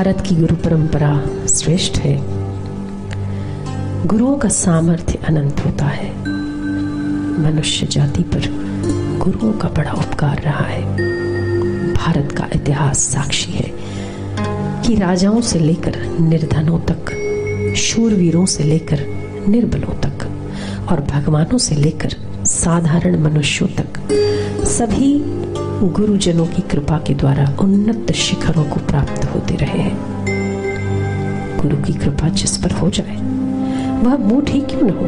भारत की गुरु परंपरा श्रेष्ठ है। गुरुओं का सामर्थ्य अनंत होता है। मनुष्य जाति पर गुरुओं का बड़ा उपकार रहा है। भारत का इतिहास साक्षी है कि राजाओं से लेकर निर्धनों तक, शूरवीरों से लेकर निर्बलों तक और भगवानों से लेकर साधारण मनुष्यों तक सभी गुरुजनों की कृपा के द्वारा उन्नत शिखरों को प्राप्त होते रहे हैं। गुरु की कृपा जिस पर हो जाए वह मूढ़ ही क्यों न हो,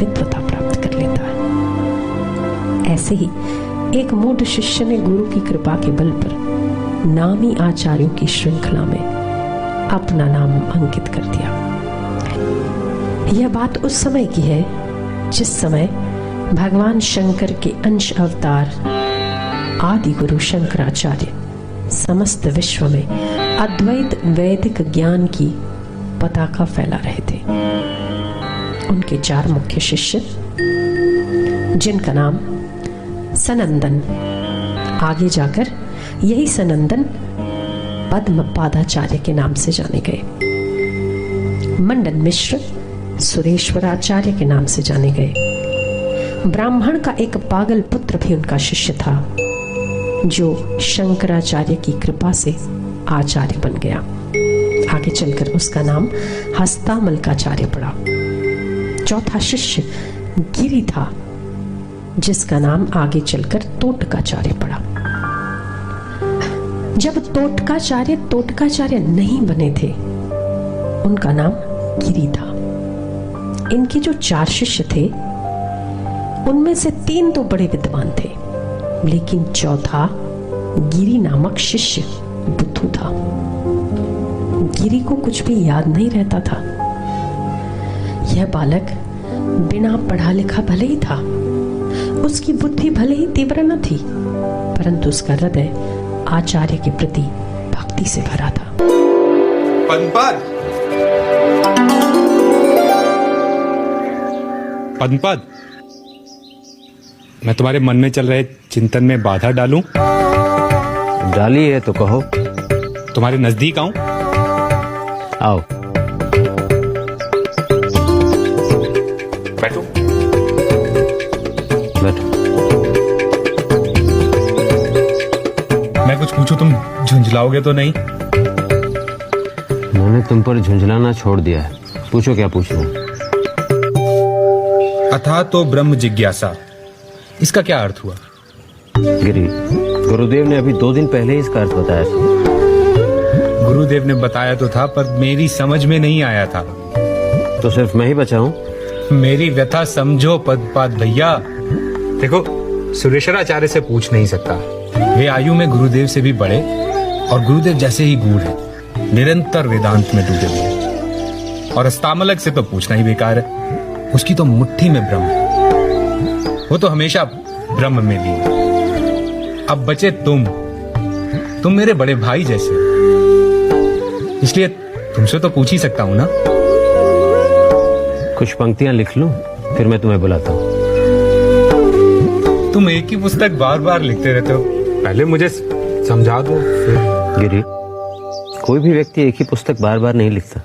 विद्वता प्राप्त कर लेता है। ऐसे ही एक मूढ़ शिष्य ने गुरु की कृपा के बल पर नामी आचार्यों की श्रृंखला में अपना नाम अंकित कर दिया। यह बात उस समय की है जिस समय भगवान शंकर के अंश अवतार आदि गुरु शंकराचार्य समस्त विश्व में अद्वैत वैदिक ज्ञान की पताका फैला रहे थे। उनके 4 मुख्य शिष्य, जिनका नाम सनंदन, आगे जाकर यही सनंदन पद्मपादाचार्य के नाम से जाने गए। मंडन मिश्र सुरेश्वराचार्य के नाम से जाने गए। ब्राह्मण का एक पागल पुत्र भी उनका शिष्य था जो शंकराचार्य की कृपा से आचार्य बन गया। आगे चलकर उसका नाम हस्तामलकाचार्य पड़ा। चौथा शिष्य गिरि था जिसका नाम आगे चलकर तोटकाचार्य पड़ा। जब तोटकाचार्य नहीं बने थे, उनका नाम गिरि था। इनके जो 4 शिष्य थे उनमें से 3 तो बड़े विद्वान थे, लेकिन चौथा गिरि नामक शिष्य बुद्धू था। गिरि को कुछ भी याद नहीं रहता था। यह बालक बिना पढ़ा लिखा भले ही था, उसकी बुद्धि भले ही तीव्र न थी, परंतु उसका हृदय आचार्य के प्रति भक्ति से भरा था। पद्मपाद, मैं तुम्हारे मन में चल रहे चिंतन में बाधा डालूं? डाली है तो कहो। तुम्हारे नजदीक आऊं? आओ। बैठो। बैठो। मैं कुछ पूछूं, तुम झुंझलाओगे तो नहीं? मैंने तुम पर झुंझलाना छोड़ दिया है। पूछो क्या पूछना। अथा तो ब्रह्म जिज्ञासा, इसका क्या अर्थ हुआ? गिरि, गुरुदेव ने अभी 2 दिन पहले ही इसका अर्थ बताया था। गुरुदेव ने बताया तो था, पर मेरी समझ में नहीं आया था। तो सिर्फ मैं ही बचा हूं? मेरी व्यथा समझो पद्मपाद भैया। देखो, सुरेश्वराचार्य से पूछ नहीं सकता। वे आयु में गुरुदेव से भी बड़े और गुरुदेव जैसे ही गूढ़ है, निरंतर वेदांत में डूबे हुए। और हस्तामलक से तो पूछना ही बेकार है। उसकी तो मुट्ठी में ब्रह्म है, वो तो हमेशा ब्रह्म में लीन। अब बचे तुम मेरे बड़े भाई जैसे, इसलिए तुमसे तो पूछ ही सकता हूं ना। कुछ पंक्तियां लिख लूं, फिर मैं तुम्हें बुलाता हूं। तुम एक ही पुस्तक बार बार लिखते रहते हो, पहले मुझे समझा दो फिर। गिरि, कोई भी व्यक्ति एक ही पुस्तक बार बार नहीं लिखता।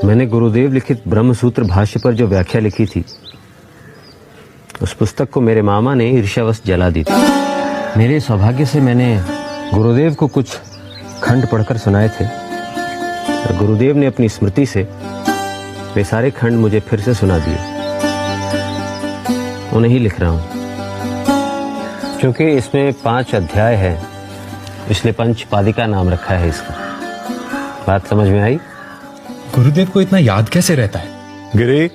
मैंने गुरुदेव लिखित ब्रह्म सूत्र भाष्य पर जो व्याख्या लिखी थी, उस पुस्तक को मेरे मामा ने ईर्ष्यावश जला दी थी। मेरे सौभाग्य से मैंने गुरुदेव को कुछ खंड पढ़कर सुनाए थे। और गुरुदेव ने अपनी स्मृति से वे सारे खंड मुझे फिर से सुना दिए। उन्हें ही लिख रहा हूं। क्योंकि इसमें 5 अध्याय है, इसलिए पंचपादिका नाम रखा है इसका। बात समझ में आई? गुरुदेव को इतना याद कैसे रहता है? गिरि,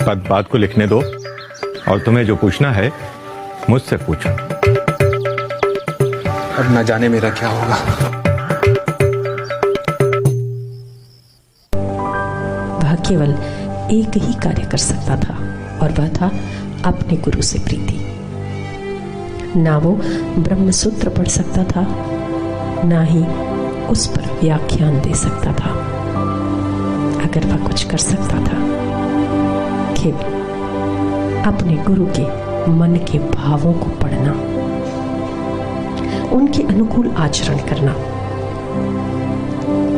पद्मपाद को लिखने दो और तुम्हें जो पूछना है मुझसे पूछो। अब न जाने मेरा क्या होगा। वह केवल एक ही कार्य कर सकता था और वह था अपने गुरु से प्रीति। ना वो ब्रह्म सूत्र पढ़ सकता था, ना ही उस पर व्याख्यान दे सकता था। अगर वह कुछ कर सकता था, केवल अपने गुरु के मन के भावों को पढ़ना। उनके अनुकूल आचरण करना।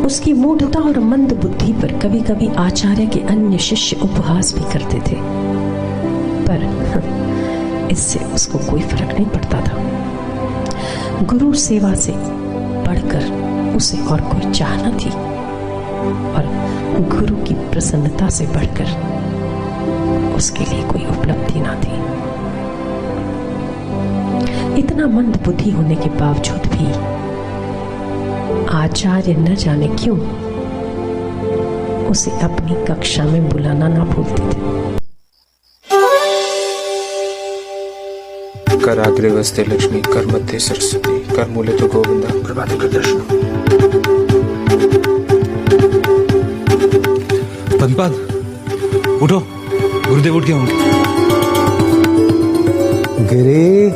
उसकी मूढ़ता और मंद बुद्धि पर कभी कभी आचार्य के अन्य शिष्य उपहास भी करते थे, पर इससे उसको कोई फर्क नहीं पड़ता था। गुरु सेवा से बढ़कर उसे और कोई चाह न थी, और गुरु की प्रसन्नता से बढ़कर उसके लिए कोई उपलब्धि ना थी। इतना मंद बुद्धि होने के बावजूद भी आचार्य न जाने क्यों उसे अपनी कक्षा में बुलाना ना भूलते थे। कर आग्रे वस्ते लक्ष्मी, कर मध्य सरस्वती, कर मूले तो गोविंदा, प्रभाते कर दर्शन। पद्मपाद, उठो, गुरुदेव उठ गए होंगे। गिरी,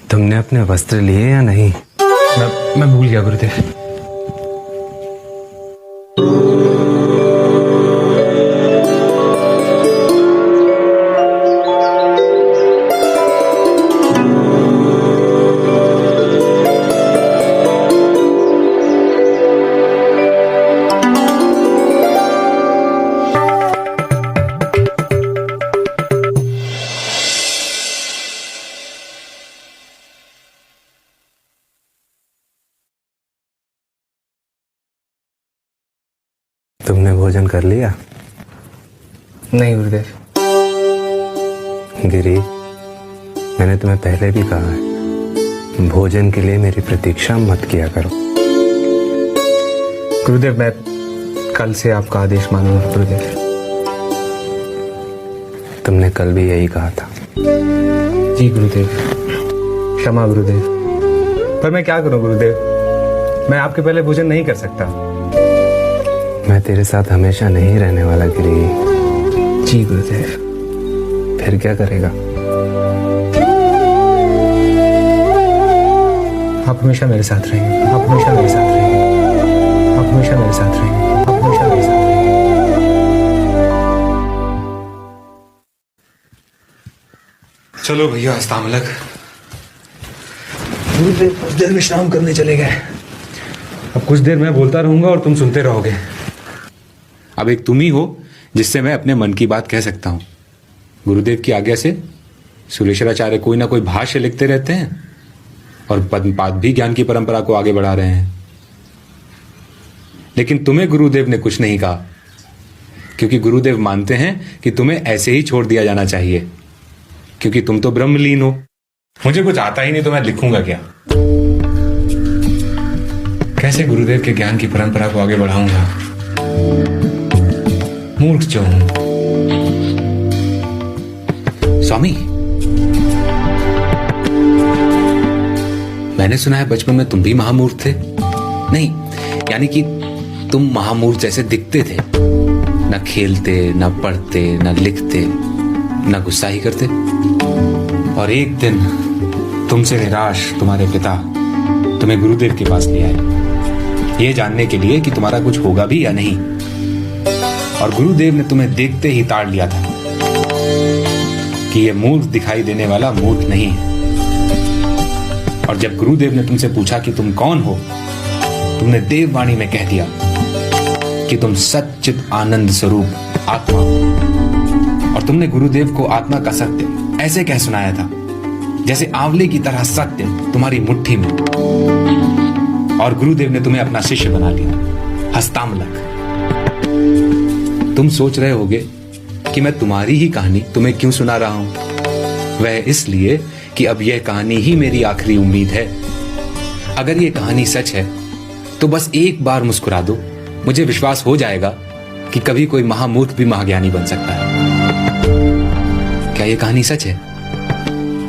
तुमने अपने वस्त्र लिए या नहीं? मैं भूल गया गुरुदेव। तुमने भोजन कर लिया? नहीं गुरुदेव। गिरी, मैंने तुम्हें पहले भी कहा है, भोजन के लिए मेरी प्रतीक्षा मत किया करो। गुरुदेव, मैं कल से आपका आदेश मानूंगा गुरुदेव। तुमने कल भी यही कहा था। जी गुरुदेव, क्षमा गुरुदेव। पर मैं क्या करूं गुरुदेव, मैं आपके पहले भोजन नहीं कर सकता। मैं तेरे साथ हमेशा नहीं रहने वाला गिरी। जी गुरुदेव। फिर क्या करेगा? आप हमेशा मेरे साथ रहेंगे, आप हमेशा मेरे साथ रहेंगे, आप हमेशा मेरे साथ रहेंगे, आप हमेशा मेरे साथ रहेंगे। चलो भैया, अस्तामलक। गुरुदेव कुछ देर विश्राम करने चले गए। अब कुछ देर मैं बोलता रहूंगा और तुम सुनते रहोगे। अब एक तुम ही हो जिससे मैं अपने मन की बात कह सकता हूं। गुरुदेव की आज्ञा से सुरेश्वराचार्य कोई ना कोई भाष्य लिखते रहते हैं और पद्मपाद भी ज्ञान की परंपरा को आगे बढ़ा रहे हैं। लेकिन तुम्हें गुरुदेव ने कुछ नहीं कहा, क्योंकि गुरुदेव मानते हैं कि तुम्हें ऐसे ही छोड़ दिया जाना चाहिए, क्योंकि तुम तो ब्रह्मलीन हो। मुझे कुछ आता ही नहीं तो मैं लिखूंगा क्या? कैसे गुरुदेव के ज्ञान की परंपरा को आगे बढ़ाऊंगा? मूर्ख जो हूं। स्वामी, मैंने सुना है बचपन में तुम भी महामूर्ख थे। नहीं, यानी कि तुम महामूर्ख जैसे दिखते थे। न खेलते, न पढ़ते, न लिखते, न गुस्सा ही करते। और एक दिन तुमसे निराश तुम्हारे पिता तुम्हें गुरुदेव के पास ले आए, ये जानने के लिए कि तुम्हारा कुछ होगा भी या नहीं। और गुरुदेव ने तुम्हें देखते ही ताड़ लिया था कि ये मूर्ख दिखाई देने वाला मूर्ख नहीं है। और जब गुरुदेव ने तुमसे पूछा कि तुम कौन हो, तुमने देववाणी में कह दिया कि तुम सच्चित आनंद स्वरूप आत्मा हो। और तुमने गुरुदेव को आत्मा का सत्य ऐसे कह सुनाया था जैसे आंवले की तरह सत्य तुम्हारी मुट्ठी में। और गुरुदेव ने तुम्हें अपना शिष्य बना लिया। हस्तामलक, तुम सोच रहे होगे कि मैं तुम्हारी ही कहानी तुम्हें क्यों सुना रहा हूं। वह इसलिए कि अब यह कहानी ही मेरी आखिरी उम्मीद है। अगर यह कहानी सच है तो बस एक बार मुस्कुरा दो, मुझे विश्वास हो जाएगा कि कभी कोई महामूर्ख भी महाज्ञानी बन सकता है। क्या यह कहानी सच है?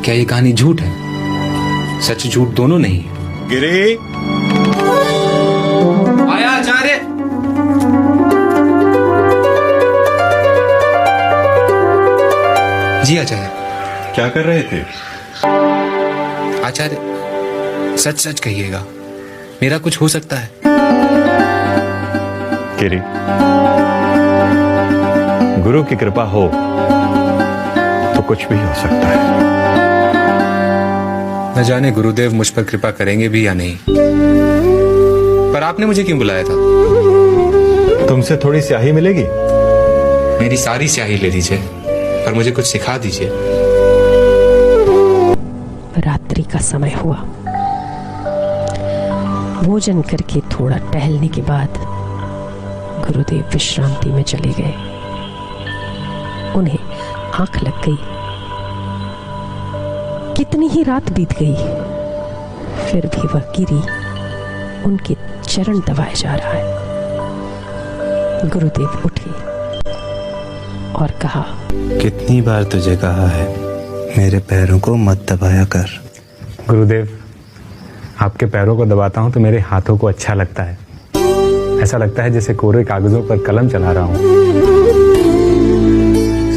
क्या यह कहानी झूठ है? सच झूठ दोनों नहीं है। गिरी, आया आचार्य। जी आचार्य। क्या कर रहे थे? आचार्य, सच सच कहिएगा, मेरा कुछ हो सकता है? गिरी, गुरु की कृपा हो तो कुछ भी हो सकता है। न जाने गुरुदेव मुझ पर कृपा करेंगे भी या नहीं, पर आपने मुझे क्यों बुलाया था? तुमसे थोड़ी स्याही मिलेगी। मेरी सारी स्याही ले लीजिए, पर मुझे कुछ सिखा दीजिए। रात्रि का समय हुआ। भोजन करके थोड़ा टहलने के बाद गुरुदेव विश्रांति में चले गए। उन्हें आंख लग गई। कितनी ही रात बीत गई, फिर भी वह गिरी उनके चरण दबाए जा रहा है। गुरुदेव उठे और कहा, कितनी बार तुझे कहा है मेरे पैरों को मत दबाया कर। गुरुदेव, आपके पैरों को दबाता हूं तो मेरे हाथों को अच्छा लगता है। ऐसा लगता है जैसे कोरे कागजों पर कलम चला रहा हूं।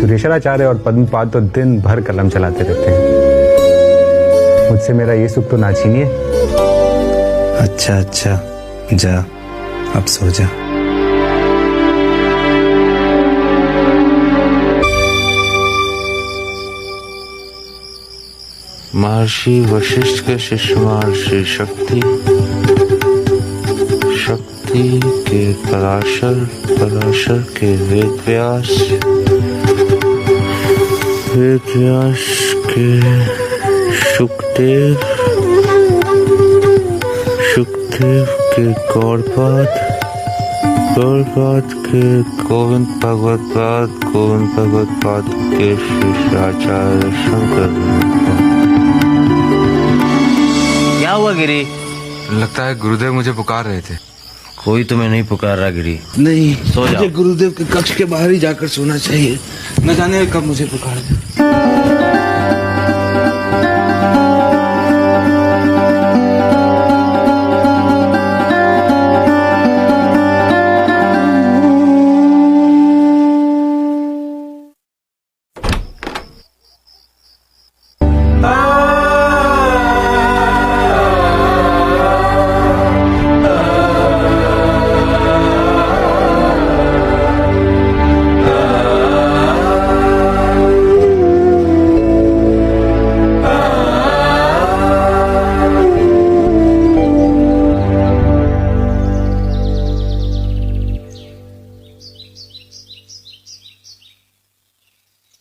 सुरेश्वराचार्य और पद्मपाद तो दिन भर कलम चलाते रहते हैं। मुझसे मेरा ये सुख तो ना छीनिए। अच्छा अच्छा, जा अब सो जा। महर्षि वशिष्ठ के शिष्य महर्षि शक्ति, शक्ति के पराशर, पराशर के वेद व्यास, वेद व्यास के शुकदेव, शुकदेव के गौड़पाद, गौड़पाद के गोविंद भगवतपाद, गोविंद भगवतपाद के शिष्याचार्य शंकर। क्या हुआ गिरी? लगता है गुरुदेव मुझे पुकार रहे थे। कोई तुम्हें नहीं पुकार रहा गिरी। नहीं, सो जाओ। मुझे गुरुदेव के कक्ष के बाहर ही जाकर सोना चाहिए। न जाने कब मुझे पुकार दे।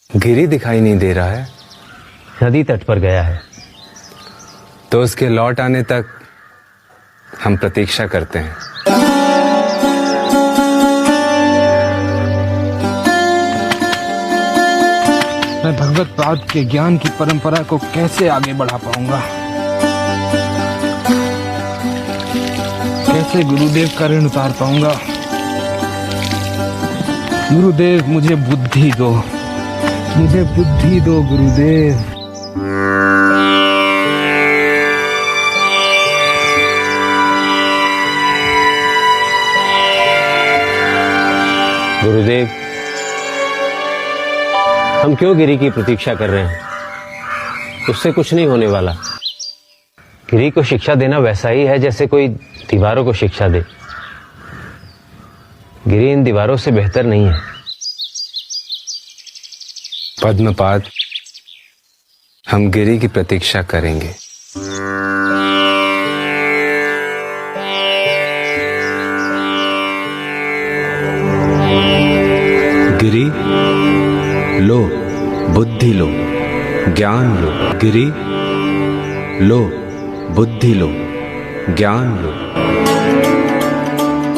गिरी दिखाई नहीं दे रहा है। नदी तट पर गया है। तो उसके लौट आने तक हम प्रतीक्षा करते हैं। मैं भगवत पाद के ज्ञान की परंपरा को कैसे आगे बढ़ा पाऊंगा? कैसे गुरुदेव का ऋण उतार पाऊंगा? गुरुदेव मुझे बुद्धि दो, मुझे बुद्धि दो गुरुदेव। गुरुदेव, हम क्यों गिरी की प्रतीक्षा कर रहे हैं? उससे कुछ नहीं होने वाला। गिरी को शिक्षा देना वैसा ही है जैसे कोई दीवारों को शिक्षा दे। गिरी इन दीवारों से बेहतर नहीं है। पद्मपाद, हम गिरी की प्रतीक्षा करेंगे। गिरी, लो बुद्धि लो, ज्ञान लो। गिरी, लो बुद्धि लो, ज्ञान लो।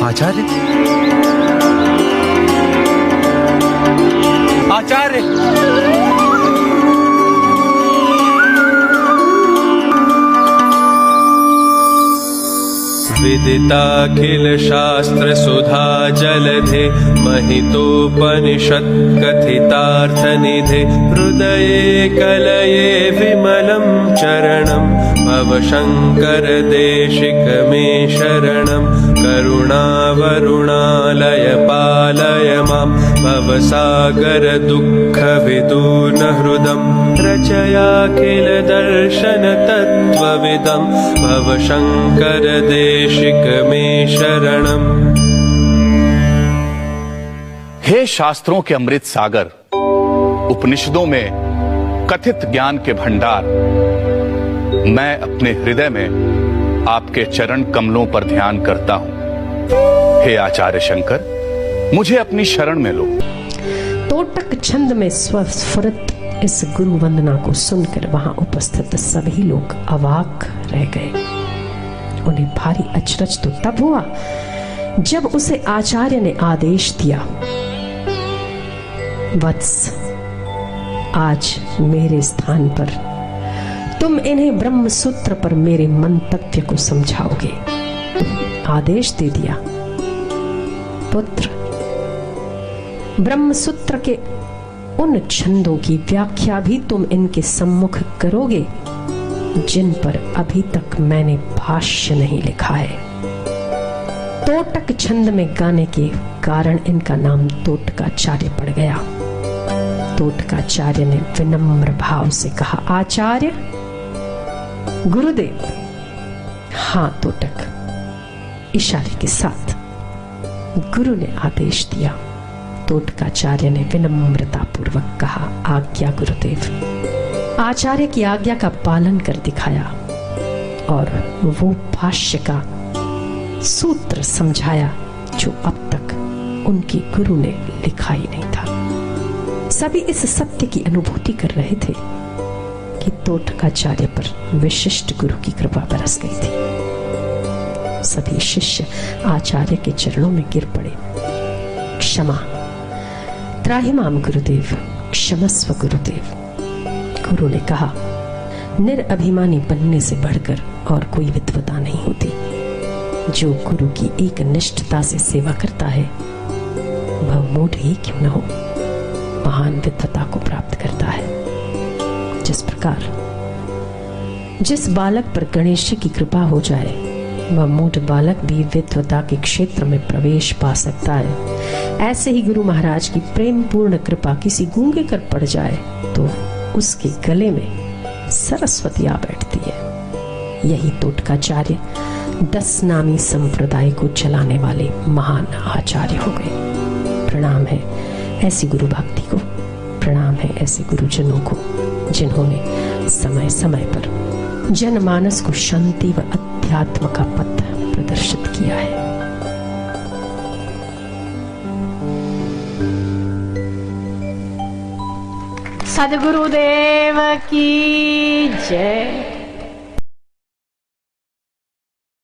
आचार्य, आचार्य, विदिताखिल शास्त्र सुधा जलधे महितोपनिषत् कथितार्थ निधे हृदये कलये विमलं चरणं भव शंकर देशिक मे शरणं करुणावरुणालय पालय मां भवसागर दुःख विदूर्न हृदं रचयाखिल दर्शन तत्त्वविदं भव शंकर देशिक मे शरणम्। हे शास्त्रों के अमृत सागर, उपनिषदों में कथित ज्ञान के भंडार, मैं अपने हृदय में आपके चरण कमलों पर ध्यान करता हूं। हे आचार्य शंकर, मुझे अपनी शरण में लो। तोटक छंद में स्वस्फुरत इस गुरु वंदना को सुनकर वहां उपस्थित सभी लोग अवाक रह गए। उन्हें भारी अचरज तो तब हुआ जब उसे आचार्य ने आदेश दिया, वत्स, आज मेरे स्थान पर तुम इन्हें ब्रह्म सूत्र पर मेरे मंतव्य को समझाओगे। आदेश दे दिया, पुत्र, ब्रह्म सूत्र के उन छंदों की व्याख्या भी तुम इनके सम्मुख करोगे जिन पर अभी तक मैंने भाष्य नहीं लिखा है। तोटक छंद में गाने के कारण इनका नाम तोटकाचार्य पड़ गया। तोटकाचार्य ने विनम्र भाव से कहा, आचार्य, गुरुदेव। हाँ तोटक, इशारे के साथ गुरु ने आदेश दिया। तोटकाचार्य ने विनम्रता पूर्वक कहा, आज्ञा गुरुदेव। आचार्य की आज्ञा का पालन कर दिखाया और वो भाष्य का सूत्र समझाया जो अब तक उनके गुरु ने लिखा ही नहीं था। सभी इस सत्य की अनुभूति कर रहे थे कि तोटकाचार्य पर विशिष्ट गुरु की कृपा बरस गई थी। सभी शिष्य आचार्य के चरणों में गिर पड़े। क्षमा, त्राहिमाम गुरुदेव, क्षमस्व गुरुदेव। गुरु ने कहा, निरअभिमानी बनने से बढ़कर और कोई विद्वता नहीं होती। जो गुरु की एक निष्ठता से सेवा करता है वह मूढ़ ही क्यों न हो, महान विद्वता को प्राप्त करता है। जिस प्रकार जिस बालक पर गणेश जी की कृपा हो जाए वह मूढ़ बालक भी विद्वता के क्षेत्र में प्रवेश पा सकता है, ऐसे ही गुरु महाराज की प्रेम पूर्ण कृपा किसी गूंगे कर पड़ जाए तो उसके गले में सरस्वती आ बैठती है। यही तोटकाचार्य 10 नामी संप्रदाय को चलाने वाले महान आचार्य हो गए। प्रणाम है ऐसी गुरु भक्ति को, प्रणाम है ऐसे गुरुजनों को जिन्होंने समय समय पर जनमानस को शांति व अध्यात्म का पथ प्रदर्शित किया है। सद्गुरुदेव की जय।